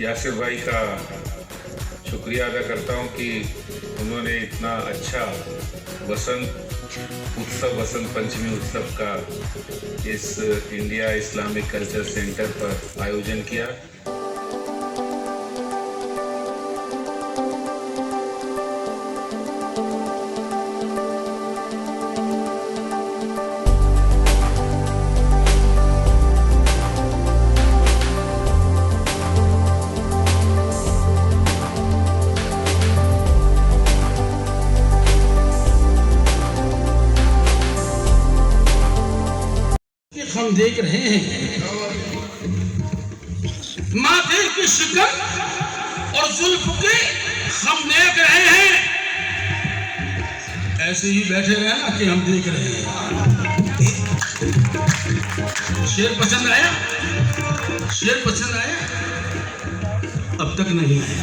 यासिर भाई का शुक्रिया अदा करता हूं कि उन्होंने इतना अच्छा वसंत पंचमी उत्सव का इस इंडिया इस्लामिक कल्चर सेंटर पर आयोजन किया। हम देख रहे हैं माथे की शिकन और जुल्फ के हम देख रहे हैं। ऐसे ही बैठे रहे ना कि हम देख रहे हैं। शेर पसंद आया? शेर पसंद आया? अब तक नहीं आया।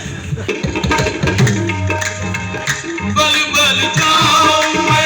बल बल जाऊं मैं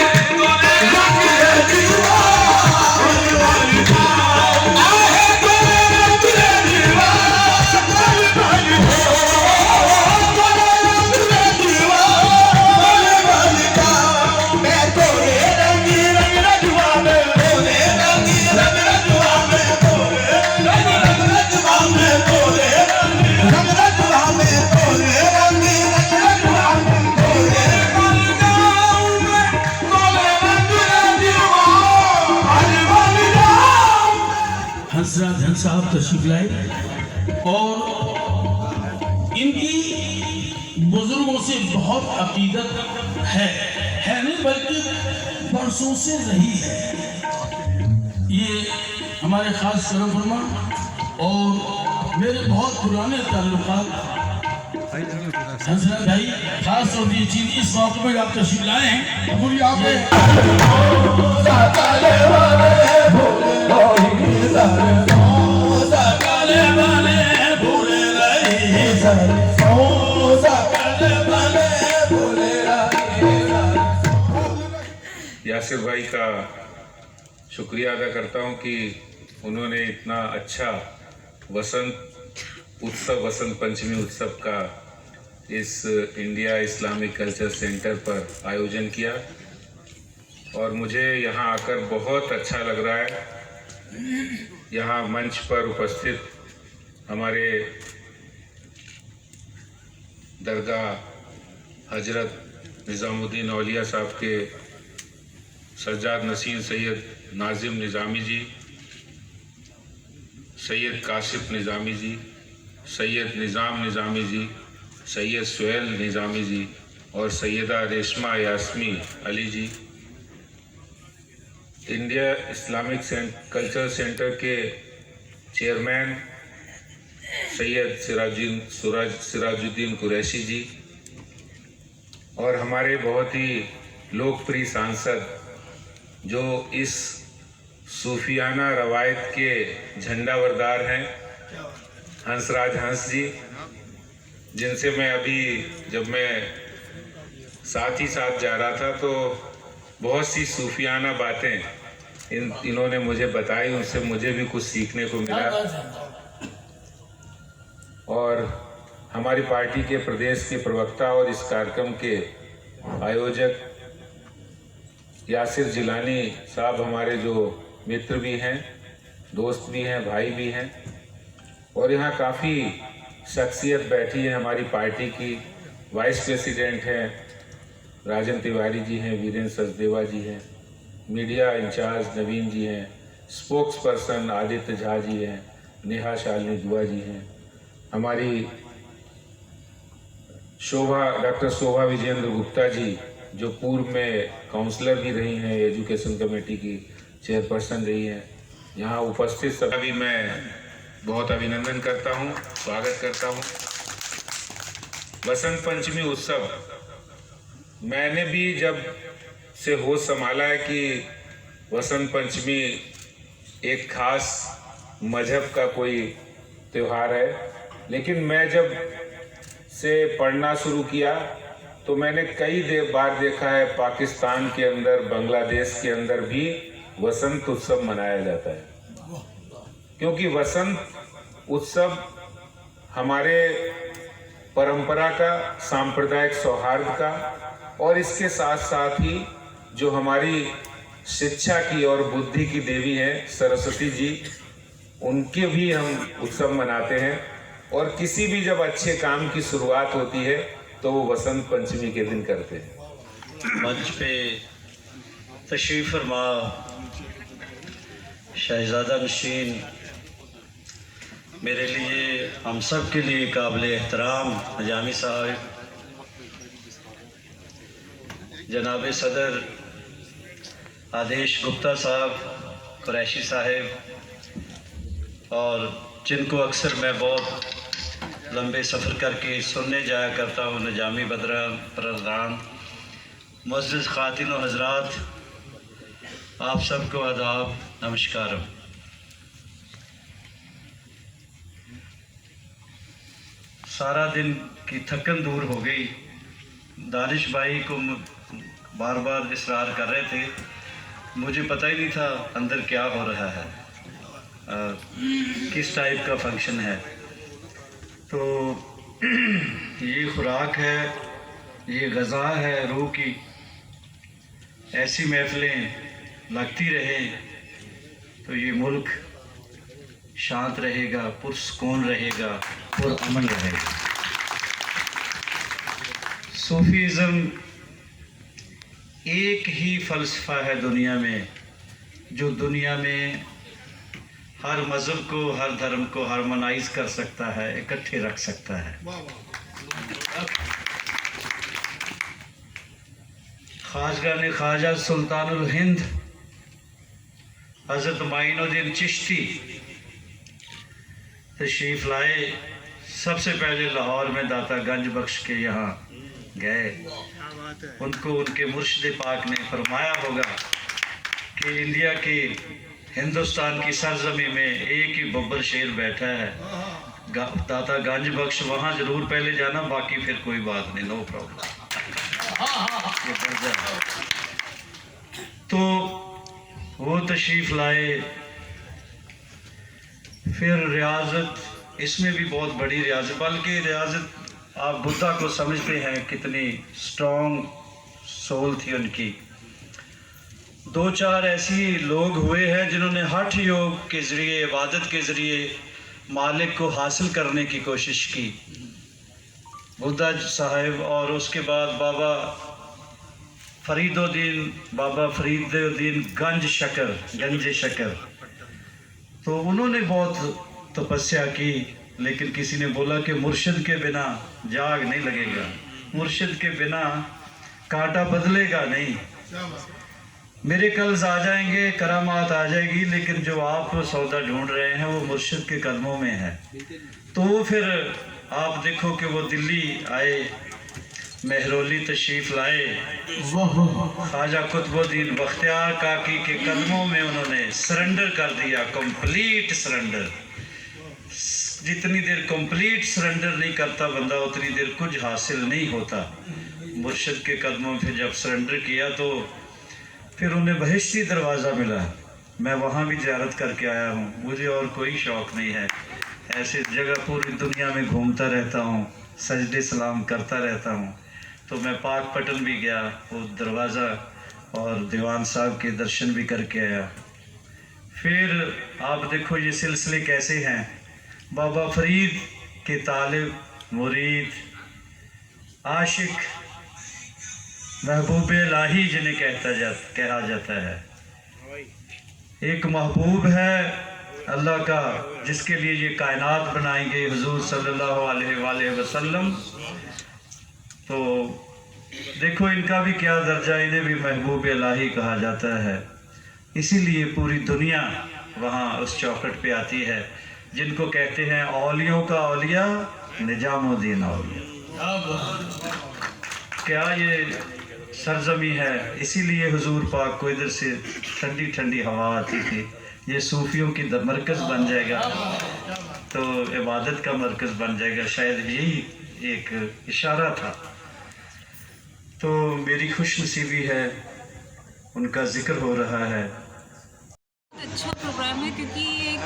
हंसराज साहब तशरीफ लाए और इनकी बुजुर्गों से बहुत अकीदत है नहीं बल्कि बरसों से रही है। ये हमारे खास करम फरमा और मेरे बहुत पुराने ताल्लुकात हंसराज भाई खास तौर पर चीज इस मौके पर आप तशरीफ लाए हैं। यासिर भाई का शुक्रिया अदा करता हूं कि उन्होंने इतना अच्छा वसंत पंचमी उत्सव का इस इंडिया इस्लामिक कल्चर सेंटर पर आयोजन किया और मुझे यहाँ आकर बहुत अच्छा लग रहा है। यहाँ मंच पर उपस्थित हमारे दरगाह हजरत निज़ामुद्दीन औलिया साहब के सज्जाद नसीर सैयद नाजिम निज़ामी जी, सैयद काशिफ निज़ामी जी, सैयद निज़ाम निज़ामी जी, सैयद सुहेल निज़ामी जी और सैयदा रेशमा यास्मी अली जी, इंडिया इस्लामिक कल्चर सेंटर के चेयरमैन सैयद सिराजुद्दीन कुरैशी जी और हमारे बहुत ही लोकप्रिय सांसद जो इस सूफियाना रवायत के झंडावरदार हैं हंसराज हंस जी, जिनसे मैं अभी जब मैं साथ ही साथ जा रहा था तो बहुत सी सूफियाना बातें इन्होंने मुझे बताई, उनसे मुझे भी कुछ सीखने को मिला। और हमारी पार्टी के प्रदेश के प्रवक्ता और इस कार्यक्रम के आयोजक यासिर जिलानी साहब हमारे जो मित्र भी हैं, दोस्त भी हैं, भाई भी हैं और यहाँ काफ़ी शख्सियत बैठी है। हमारी पार्टी की वाइस प्रेसिडेंट हैं राजन तिवारी जी हैं, वीरेंद्र सचदेवा जी हैं, मीडिया इंचार्ज नवीन जी हैं, स्पोक्स पर्सन आदित्य झा जी हैं, नेहा शालिनी दुआ जी हैं, हमारी डॉक्टर शोभा विजेंद्र गुप्ता जी जो पूर्व में काउंसलर भी रही हैं, एजुकेशन कमेटी की चेयरपर्सन रही हैं। यहाँ उपस्थित सभी मैं बहुत अभिनंदन करता हूँ, स्वागत करता हूँ। वसंत पंचमी उत्सव मैंने भी जब से होश संभाला है कि वसंत पंचमी एक खास मजहब का कोई त्यौहार है, लेकिन मैं जब से पढ़ना शुरू किया तो मैंने कई बार देखा है पाकिस्तान के अंदर, बांग्लादेश के अंदर भी वसंत उत्सव मनाया जाता है। क्योंकि वसंत उत्सव हमारे परंपरा का, सांप्रदायिक सौहार्द का और इसके साथ साथ ही जो हमारी शिक्षा की और बुद्धि की देवी हैं सरस्वती जी, उनके भी हम उत्सव मनाते हैं। और किसी भी जब अच्छे काम की शुरुआत होती है तो वो वसंत पंचमी के दिन करते हैं। मंच पे तशरीफ़ फरमा शहज़ादा नशीन, मेरे लिए, हम सब के लिए काबिल एहतराम निजामी साहब, जनाब सदर आदेश गुप्ता साहब, कुरैशी साहब, और जिनको अक्सर मैं बहुत लंबे सफ़र करके सुनने जाया करता हूँ, निजामी बदरा प्रधान, मुअज़्ज़िज़ ख़ातिन व हज़रात, आप सबको आदाब, नमस्कार। सारा दिन की थकन दूर हो गई। दानिश भाई को बार बार इसरार कर रहे थे, मुझे पता ही नहीं था अंदर क्या हो रहा है, किस टाइप का फंक्शन है। तो ये खुराक है, ये ग़ज़ा है रूह की। ऐसी महफ़िलें लगती रहें तो ये मुल्क शांत रहेगा, पुरसुकून रहेगा, पुरअमन रहेगा। सूफीज़्म एक ही फ़लसफ़ा है दुनिया में, जो दुनिया में हर मज़हब को, हर धर्म को हार्मोनाइज़ कर सकता है, इकट्ठे रख सकता है। ख्वाजगा ने ख्वाजा सुल्तानुल हिंद हज़रत माइनुद्दीन चिश्ती तशरीफ़ लाए। सबसे पहले लाहौर में दाता गंज बख्श के यहाँ गए। उनको उनके मुर्शिद पाक ने फरमाया होगा कि इंडिया की, हिंदुस्तान की सरजमी में एक ही बब्बर शेर बैठा है, दाता गंज बख्श, वहाँ ज़रूर पहले जाना, बाकी फिर कोई बात नहीं, नो प्रॉब्लम। तो वो तशरीफ़ लाए। फिर रियाज़त, इसमें भी बहुत बड़ी रियाज़त, बल्कि रियाज़त आप बुद्धा को समझते हैं कितनी स्ट्रॉन्ग सोल थी उनकी। दो चार ऐसी लोग हुए हैं जिन्होंने हठ योग के ज़रिए, इबादत के ज़रिए मालिक को हासिल करने की कोशिश की। बुद्धा साहिब और उसके बाद बाबा फरीदुद्दीन गंज शकर, तो उन्होंने बहुत तपस्या की। लेकिन किसी ने बोला कि मुर्शिद के बिना जाग नहीं लगेगा, मुर्शिद के बिना कांटा बदलेगा नहीं। मेरे कल्स आ जाएंगे, करामात आ जाएगी, लेकिन जो आप सौदा ढूंढ रहे हैं वो मुर्शिद के कदमों में है। तो फिर आप देखो कि वो दिल्ली आए, महरौली तशरीफ़ लाए, ख्वाजा कुतुबुद्दीन बख्तियार काकी के कदमों में उन्होंने सरेंडर कर दिया, कंप्लीट सरेंडर। जितनी देर कंप्लीट सरेंडर नहीं करता बंदा, उतनी देर कुछ हासिल नहीं होता। मुर्शिद के कदमों में जब सरेंडर किया तो फिर उन्हें बहिश्ती दरवाज़ा मिला। मैं वहाँ भी ज़ियारत करके आया हूँ, मुझे और कोई शौक़ नहीं है, ऐसे जगह पूरी दुनिया में घूमता रहता हूँ, सजदे सलाम करता रहता हूँ। तो मैं पाक पटन भी गया, वो दरवाज़ा और दीवान साहब के दर्शन भी करके आया। फिर आप देखो ये सिलसिले कैसे हैं। बाबा फरीद के तालिब, मुरीद, आशिक, महबूब इलाही जिन्हें कहा जाता है। एक महबूब है अल्लाह का, जिसके लिए ये कायनात बनाई गई, हुजूर सल्लल्लाहु अलैहि वसल्लम। तो देखो इनका भी क्या दर्जा, इन्हें भी महबूब इलाही कहा जाता है। इसीलिए पूरी दुनिया वहाँ उस चौखट पे आती है, जिनको कहते हैं औलियों का औलिया, निजामुद्दीन औलिया। क्या ये सरजमी है, इसीलिए हुजूर पाक को इधर से ठंडी ठंडी हवा आती थी। ये सूफियों की मरकज़ बन जाएगा तो इबादत का मरकज़ बन जाएगा, शायद यही एक इशारा था। तो मेरी खुश नसीबी है, उनका जिक्र हो रहा है। अच्छा प्रोग्राम है क्योंकि एक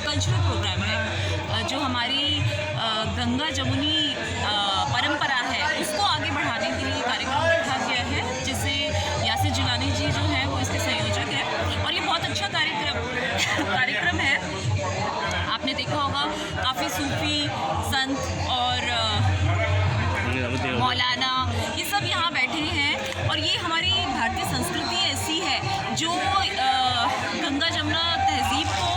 कल्चरल प्रोग्राम है जो हमारी गंगा जमुनी परंपरा है उसको आगे बढ़ाने के लिए कार्यक्रम रखा गया है, जिससे यासिर जिलानी जी जो हैं वो इसके संयोजक हैं और ये बहुत अच्छा कार्यक्रम है। आपने देखा होगा काफ़ी सूफी संत और मौलाना ये सब यहाँ बैठे हैं और ये हमारी भारतीय संस्कृति ऐसी है जो गंगा जमुना तहजीब को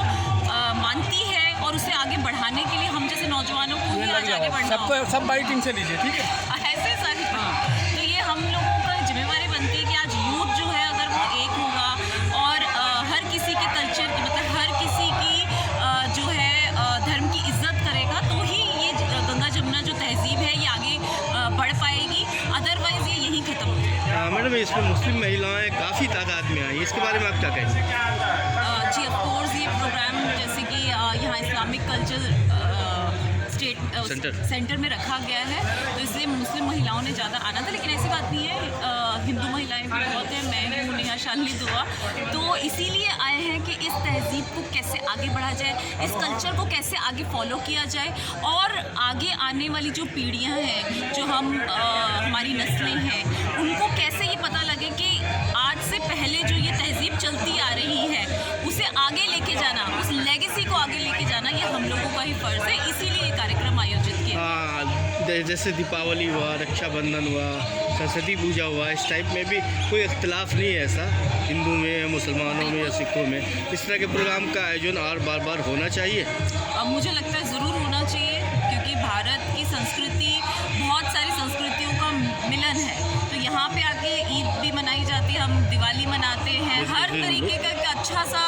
मानती है और उसे आगे बढ़ाने के लिए हम जैसे नौजवानों को भी आज आगे बढ़ना होगा। सब बाइटिंग से लीजिए, ठीक है। ऐसे सारी तो ये हम लोगों का जिम्मेवारी बनती है कि आज यूथ जो है अगर वो एक होगा और हर किसी के कल्चर की मतलब हर किसी की जो है धर्म की इज्जत करेगा तो ही ये गंगा जमुना जो तहजीब है ये आगे बढ़ पाएगी, अदरवाइज ये यहीं खत्म हो जाएगी। मैडम इसमें मुस्लिम महिलाएं काफ़ी तादाद में आई, इसके बारे में आप क्या कहेंगे? जी ऑफ कोर्स ये प्रोग्राम जैसे कि यहाँ इस्लामिक कल्चर सेंटर में रखा गया है तो इसलिए मुस्लिम महिलाओं ने ज़्यादा आना था, लेकिन ऐसी बात नहीं है, हिंदू महिलाएं भी बहुत हैं, मैं हूँ नेहा शानली दुआ, तो इसीलिए आए हैं कि इस तहजीब को कैसे आगे बढ़ा जाए, इस कल्चर को कैसे आगे फॉलो किया जाए और आगे आने वाली जो पीढ़ियाँ हैं जो हमारी नस्लें हैं उनको कैसे ये पता लगे कि आज से पहले जो ये तहजीब चलती आ रही है उसे आगे लेके जाना, उस लेगेसी को आगे लेके जाना ये हम लोगों का ही फ़र्ज़ है, इसीलिए ये कार्यक्रम आयोजित किया। जैसे दीपावली हुआ, रक्षाबंधन हुआ, सरस्वती पूजा हुआ, इस टाइप में भी कोई इख्तिलाफ नहीं है ऐसा हिंदू में या मुसलमानों में या सिखों में, इस तरह के प्रोग्राम का आयोजन और बार होना चाहिए। मुझे लगता है ज़रूर होना चाहिए क्योंकि भारत की संस्कृति बहुत सारी संस्कृतियों का मिलन है, तो यहाँ पे आके ईद भी मनाई जाती है, हम दिवाली मनाते हैं, हर तरीके का एक अच्छा सा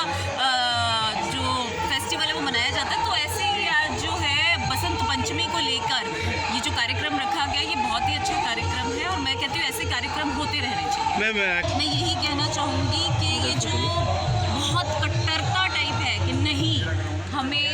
जो फेस्टिवल है वो मनाया जाता है। तो ऐसे ही आज जो है बसंत पंचमी को लेकर ये जो कार्यक्रम रखा गया ये बहुत ही अच्छा कार्यक्रम है और मैं कहती हूँ ऐसे कार्यक्रम होते रहने चाहिए। मैं यही कहना चाहूँगी कि ये जो बहुत कट्टरता टाइप है कि नहीं हमें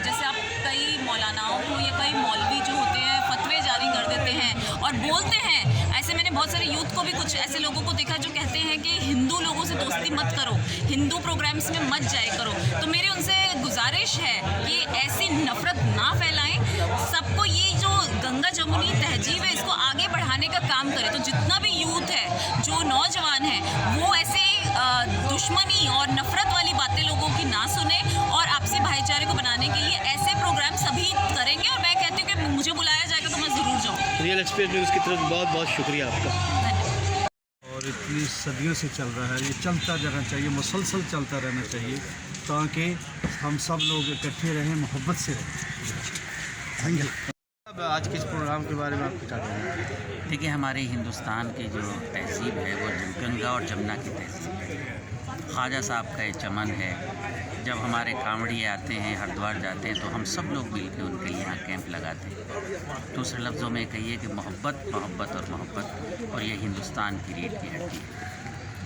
जैसे आप कई मौलानाओं को या कई मौलवी जो होते हैं फतवे जारी कर देते हैं और बोलते हैं, ऐसे मैंने बहुत सारे यूथ को भी कुछ ऐसे लोगों को देखा जो कहते हैं कि हिंदू लोगों से दोस्ती मत करो, हिंदू प्रोग्राम्स में मत जाया करो, तो मेरी उनसे गुजारिश है कि ऐसी नफरत ना फैलाएं, सबको ये जो गंगा जमुनी तहजीब है इसको आगे बढ़ाने का काम करें। तो जितना भी यूथ है जो नौजवान है वो ऐसे दुश्मनी और नफरत वाली बातें लोगों की ना सुने और आपसी भाईचारे को बनाने के लिए ऐसे प्रोग्राम सभी करेंगे और मैं कहती हूँ कि मुझे बुलाया जाएगा तो मैं ज़रूर जाऊँ। रियल एक्सप्रेस न्यूज़ की तरफ बहुत शुक्रिया आपका। और इतनी सदियों से चल रहा है, ये चलता रहना चाहिए, मुसलसल चलता रहना चाहिए ताकि हम सब लोग इकट्ठे रहें, मोहब्बत से रहें। Thank you. अब आज के इस प्रोग्राम के बारे में आप क्या कहेंगे? देखिए हमारे हिंदुस्तान की जो तहजीब है वो गंगा और जमुना की तहजीब है। ख्वाजा साहब का ये चमन है, जब हमारे कांवड़िए आते हैं हरिद्वार जाते हैं तो हम सब लोग मिलकर उनके यहाँ कैंप लगाते हैं। दूसरे लफ्ज़ों में कहिए कि मोहब्बत मोहब्बत और मोहब्बत, और ये हिंदुस्तान की रीढ़ की हड्डी है।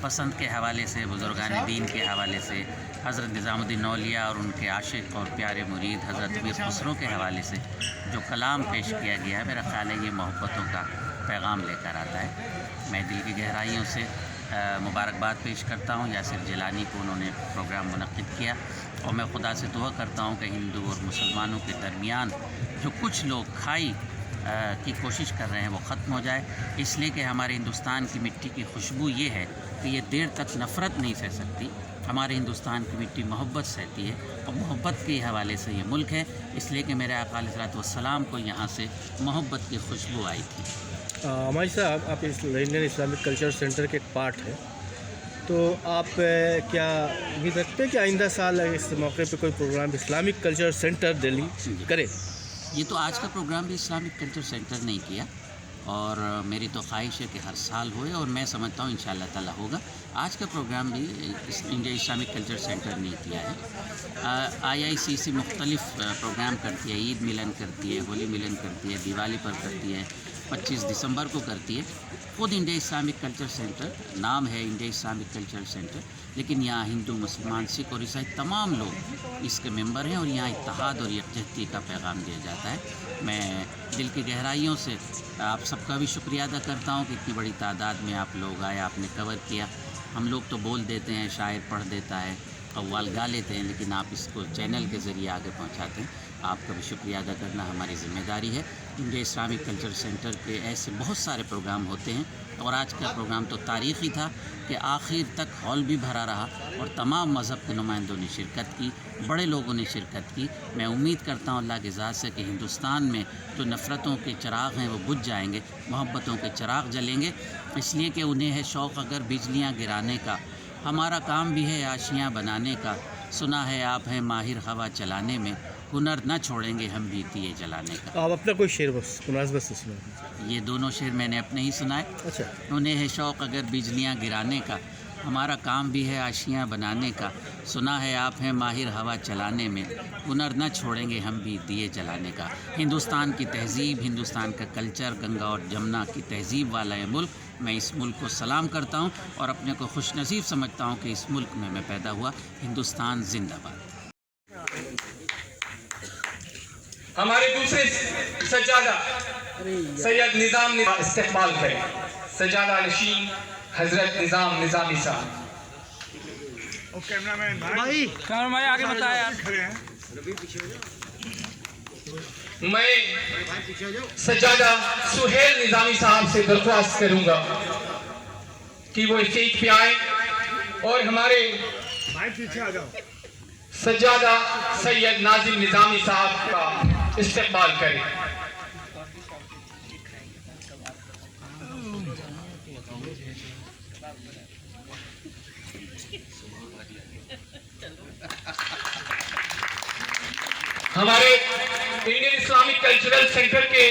पसंद के हवाले से, बुज़ुर्गान दीन के हवाले से, हज़रत निज़ामुद्दीन औलिया और उनके आशिक़ और प्यारे मुरीद हज़रत मीर खुसरो के हवाले से जो कलाम पेश किया गया है, मेरा ख़्याल है ये मोहब्बतों का पैगाम लेकर आता है। मैं दिल की गहराइयों से मुबारकबाद पेश करता हूँ यासिर जिलानी को, उन्होंने प्रोग्राम मुनक़्क़िद किया और मैं खुदा से दुआ करता हूँ कि हिंदू और मुसलमानों के दरमियान जो कुछ लोग खाई की कोशिश कर रहे हैं वो ख़त्म हो जाए, इसलिए कि हमारे हिंदुस्तान की मिट्टी की खुशबू ये है कि ये देर तक नफ़रत नहीं सह सकती। हमारे हिंदुस्तान की मिट्टी मोहब्बत सहती है और मोहब्बत के हवाले से ये मुल्क है, इसलिए कि मेरे आका अलैहिस्सलातु वस्सलाम को यहाँ से मोहब्बत की खुशबू आई थी। हमारी साहब, आप इस इंडियन इस्लामिक कल्चर सेंटर के एक पार्ट हैं, तो आप क्या उम्मीद रखते हैं कि आइंदा साल इस मौके पे कोई programme Islamic culture centre Delhi करे? ये तो आज का प्रोग्राम भी इस्लामिक कल्चर सेंटर नहीं किया और मेरी तो ख्वाहिश है कि हर साल होए और मैं समझता हूँ इंशाअल्लाह ताला होगा। आज का प्रोग्राम भी इंडिया इस्लामिक कल्चर सेंटर नहीं किया है। IICC मुख्तलिफ़ प्रोग्राम करती है, ईद मिलन करती है, होली मिलन करती है, दिवाली पर करती है, 25 दिसंबर को करती है। ख़ुद इंडिया इस्लामिक कल्चर सेंटर नाम है, इंडिया इस्लामिक कल्चर सेंटर, लेकिन यहाँ हिंदू, मुसलमान, सिख और ईसाई तमाम लोग इसके मेंबर हैं और यहाँ इत्तेहाद और यकजहती का पैगाम दिया जाता है। मैं दिल की गहराइयों से आप सबका भी शुक्रिया अदा करता हूँ कि इतनी बड़ी तादाद में आप लोग आए, आपने कवर किया। हम लोग तो बोल देते हैं, शायर पढ़ देता है, कव्वाल गा लेते हैं, लेकिन आप इसको चैनल के ज़रिए आगे पहुंचाते हैं। आपका भी शुक्रिया अदा करना हमारी ज़िम्मेदारी है। इंडिया इस्लामिक कल्चर सेंटर के ऐसे बहुत सारे प्रोग्राम होते हैं और आज का प्रोग्राम तो तारीख़ी था कि आखिर तक हॉल भी भरा रहा और तमाम मज़हब के नुमाइंदों ने शिरकत की, बड़े लोगों ने शिरकत की। मैं उम्मीद करता हूँ अल्लाह की ज़ात से कि हिंदुस्तान में जो नफ़रतों के चिराग हैं वो बुझ जाएंगे, मोहब्बतों के चिराग जलेंगे, इसलिए कि उन्हें है शौक़ अगर बिजलियाँ गिराने का, हमारा काम भी है आशियाँ बनाने का। सुना है आप हैं माहिर हवा चलाने में, हुनर न छोड़ेंगे हम भी दिए जलाने का। आप अपना कोई शेर बस मुनासिबत से सुना दीजिए। ये दोनों शेर मैंने अपने ही सुनाए। अच्छा, उन्हें है शौक़ अगर बिजलियाँ गिराने का, हमारा काम भी है आशियाँ बनाने का। सुना है आप हैं माहिर हवा चलाने में, हुनर न छोड़ेंगे हम भी दिए जलाने का। हिंदुस्तान की तहज़ीब, हिंदुस्तान का कल्चर, गंगा और जमुना की तहज़ीब वाला ये मुल्क, मैं इस मुल्क को सलाम करता हूँ और अपने को खुशनसीब समझता हूँ कि इस मुल्क में मैं पैदा हुआ। हिंदुस्तान जिंदाबाद। हमारे दूसरे सज्जादा सैयद निज़ाम इस्तेमाल करें। सज्जादा नशीन हजरत निज़ाम निज़ामी साहब। मैं सज्जादा सुहेल निज़ामी साहब से दरख्वास्त करूंगा कि वो स्टेज पे आए और हमारे सज्जादा सैयद नाजिम निज़ामी साहब का इस्तेमाल करें। हमारे इंडियन इस्लामिक कल्चरल सेंटर के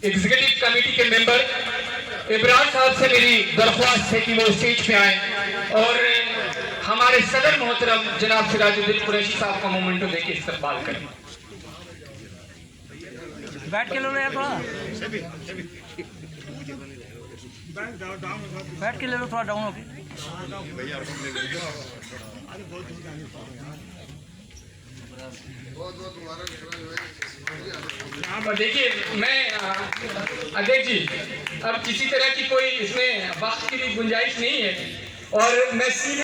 एग्जीक्यूटिव कमेटी के मेंबर इब्राहिम साहब से मेरी दरख्वास्त है कि वो स्टेज पे आए और हमारे सदर मोहतरम जनाब सिराजुद्दीन कुरैशी साहब का मोमेंटो देके इस्तेमाल करें। बैठ के लो यार, थोड़ा बैठ के ले लो, थोड़ा डाउन होके। देखिए मैं अध्यक्ष जी, अब किसी तरह की कोई इसमें वक्त की भी गुंजाइश नहीं है और मैं सीधे